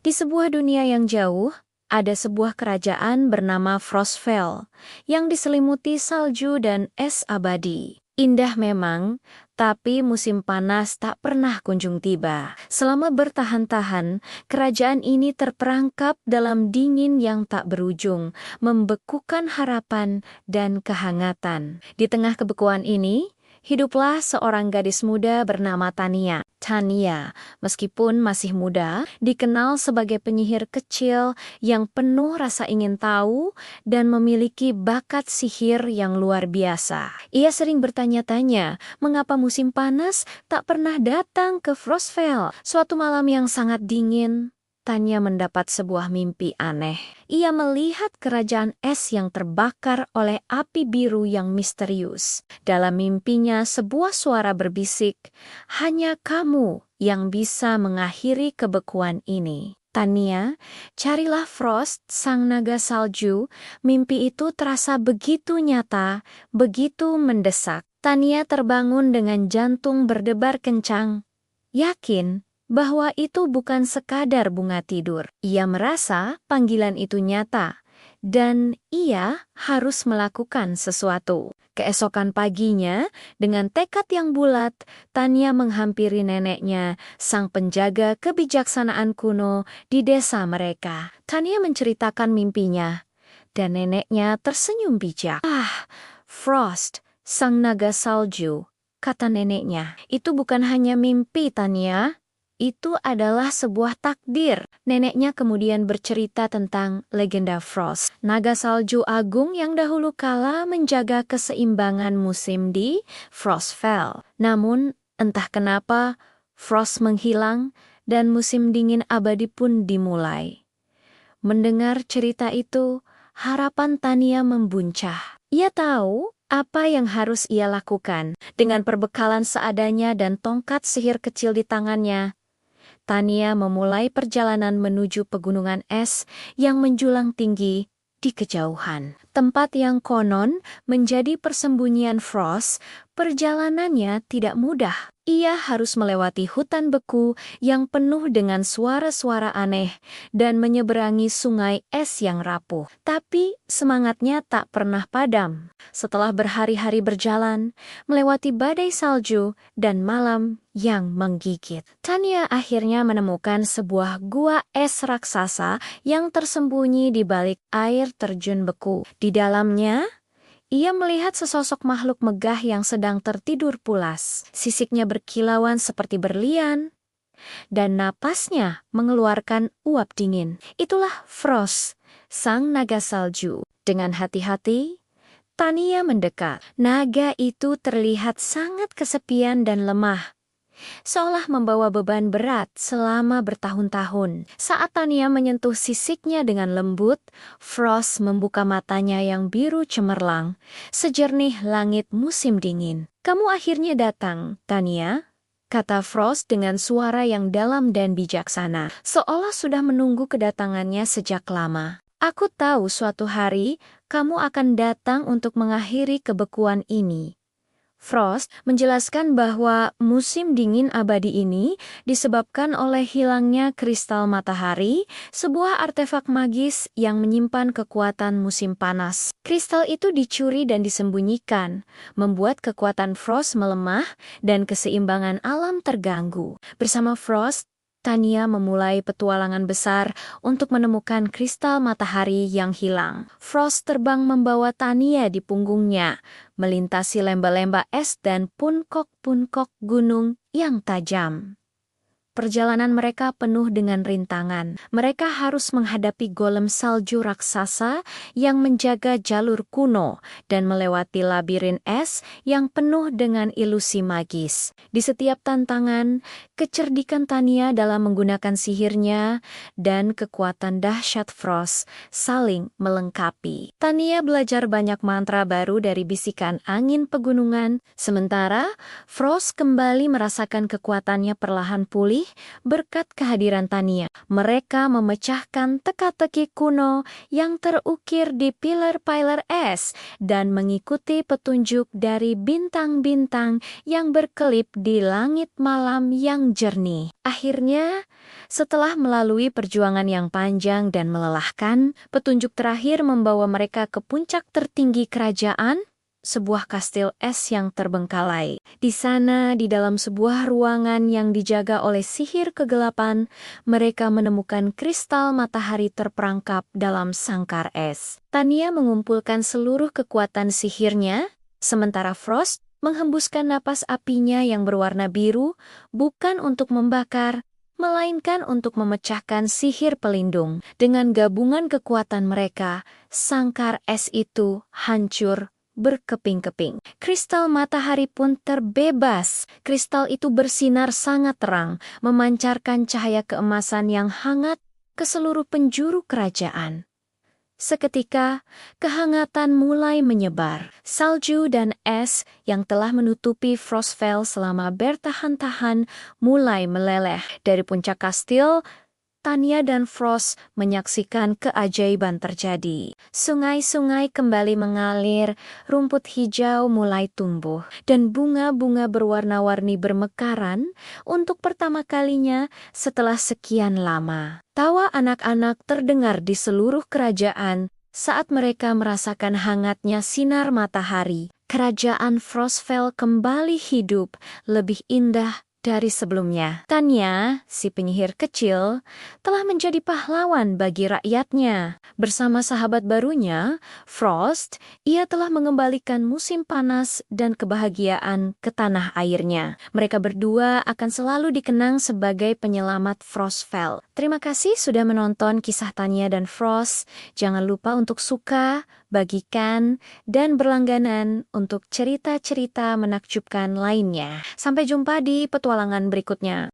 Di sebuah dunia yang jauh, ada sebuah kerajaan bernama Frostvale yang diselimuti salju dan es abadi. Indah memang, tapi musim panas tak pernah kunjung tiba. Selama bertahan-tahan, kerajaan ini terperangkap dalam dingin yang tak berujung, membekukan harapan dan kehangatan. Di tengah kebekuan ini, hiduplah seorang gadis muda bernama Tania. Tania, meskipun masih muda, dikenal sebagai penyihir kecil yang penuh rasa ingin tahu dan memiliki bakat sihir yang luar biasa. Ia sering bertanya-tanya mengapa musim panas tak pernah datang ke Frostvale. Suatu malam yang sangat dingin, Tania mendapat sebuah mimpi aneh. Ia melihat kerajaan es yang terbakar oleh api biru yang misterius. Dalam mimpinya sebuah suara berbisik, "Hanya kamu yang bisa mengakhiri kebekuan ini." Tania, carilah Frost, sang naga salju. Mimpi itu terasa begitu nyata, begitu mendesak. Tania terbangun dengan jantung berdebar kencang, yakin bahwa itu bukan sekadar bunga tidur. Ia merasa panggilan itu nyata, dan ia harus melakukan sesuatu. Keesokan paginya, dengan tekad yang bulat, Tania menghampiri neneknya, sang penjaga kebijaksanaan kuno di desa mereka. Tania menceritakan mimpinya, dan neneknya tersenyum bijak. "Ah, Frost, sang naga salju," kata neneknya, "itu bukan hanya mimpi, Tania. Itu adalah sebuah takdir." Neneknya kemudian bercerita tentang legenda Frost, naga salju agung yang dahulu kala menjaga keseimbangan musim di Frostvale. Namun, entah kenapa, Frost menghilang dan musim dingin abadi pun dimulai. Mendengar cerita itu, harapan Tania membuncah. Ia tahu apa yang harus ia lakukan. Dengan perbekalan seadanya dan tongkat sihir kecil di tangannya, Tania memulai perjalanan menuju pegunungan es yang menjulang tinggi di kejauhan. Tempat yang konon menjadi persembunyian Frost, perjalanannya tidak mudah. Ia harus melewati hutan beku yang penuh dengan suara-suara aneh dan menyeberangi sungai es yang rapuh. Tapi semangatnya tak pernah padam. Setelah berhari-hari berjalan, melewati badai salju dan malam yang menggigit, Tania akhirnya menemukan sebuah gua es raksasa yang tersembunyi di balik air terjun beku. Di dalamnya, ia melihat sesosok makhluk megah yang sedang tertidur pulas. Sisiknya berkilauan seperti berlian, dan napasnya mengeluarkan uap dingin. Itulah Frost, sang naga salju. Dengan hati-hati, Tania mendekat. Naga itu terlihat sangat kesepian dan lemah, seolah membawa beban berat selama bertahun-tahun. Saat Tania menyentuh sisiknya dengan lembut, Frost membuka matanya yang biru cemerlang, sejernih langit musim dingin. "Kamu akhirnya datang, Tania," kata Frost dengan suara yang dalam dan bijaksana, seolah sudah menunggu kedatangannya sejak lama. "Aku tahu suatu hari kamu akan datang untuk mengakhiri kebekuan ini." Frost menjelaskan bahwa musim dingin abadi ini disebabkan oleh hilangnya kristal matahari, sebuah artefak magis yang menyimpan kekuatan musim panas. Kristal itu dicuri dan disembunyikan, membuat kekuatan Frost melemah dan keseimbangan alam terganggu. Bersama Frost, Tania memulai petualangan besar untuk menemukan kristal matahari yang hilang. Frost terbang membawa Tania di punggungnya, melintasi lembah-lembah es dan puncak-puncak gunung yang tajam. Perjalanan mereka penuh dengan rintangan. Mereka harus menghadapi golem salju raksasa yang menjaga jalur kuno dan melewati labirin es yang penuh dengan ilusi magis. Di setiap tantangan, kecerdikan Tania dalam menggunakan sihirnya dan kekuatan dahsyat Frost saling melengkapi. Tania belajar banyak mantra baru dari bisikan angin pegunungan, sementara Frost kembali merasakan kekuatannya perlahan pulih berkat kehadiran Tania. Mereka memecahkan teka-teki kuno yang terukir di pilar-pilar es dan mengikuti petunjuk dari bintang-bintang yang berkelip di langit malam yang jernih. Akhirnya, Setelah melalui perjuangan yang panjang dan melelahkan, petunjuk terakhir membawa mereka ke puncak tertinggi kerajaan, sebuah kastil es yang terbengkalai. Di sana, di dalam sebuah ruangan yang dijaga oleh sihir kegelapan, mereka menemukan kristal matahari terperangkap dalam sangkar es. Tanya mengumpulkan seluruh kekuatan sihirnya, sementara Frost menghembuskan napas apinya yang berwarna biru, bukan untuk membakar, melainkan untuk memecahkan sihir pelindung. Dengan gabungan kekuatan mereka, sangkar es itu hancur berkeping-keping. Kristal matahari pun terbebas. Kristal itu bersinar sangat terang, memancarkan cahaya keemasan yang hangat ke seluruh penjuru kerajaan. Seketika, kehangatan mulai menyebar. Salju dan es yang telah menutupi Frostfell selama bertahan-tahan mulai meleleh. Dari puncak kastil, Tanya dan Frost menyaksikan keajaiban terjadi. Sungai-sungai kembali mengalir, rumput hijau mulai tumbuh, dan bunga-bunga berwarna-warni bermekaran untuk pertama kalinya setelah sekian lama. Tawa anak-anak terdengar di seluruh kerajaan saat mereka merasakan hangatnya sinar matahari. Kerajaan Frostfell kembali hidup, lebih indah dari sebelumnya. Tanya, si penyihir kecil, telah menjadi pahlawan bagi rakyatnya. Bersama sahabat barunya, Frost, ia telah mengembalikan musim panas dan kebahagiaan ke tanah airnya. Mereka berdua akan selalu dikenang sebagai penyelamat Frostfell. Terima kasih sudah menonton kisah Tanya dan Frost. Jangan lupa untuk suka, bagikan, dan berlangganan untuk cerita-cerita menakjubkan lainnya. Sampai jumpa di petualangan berikutnya.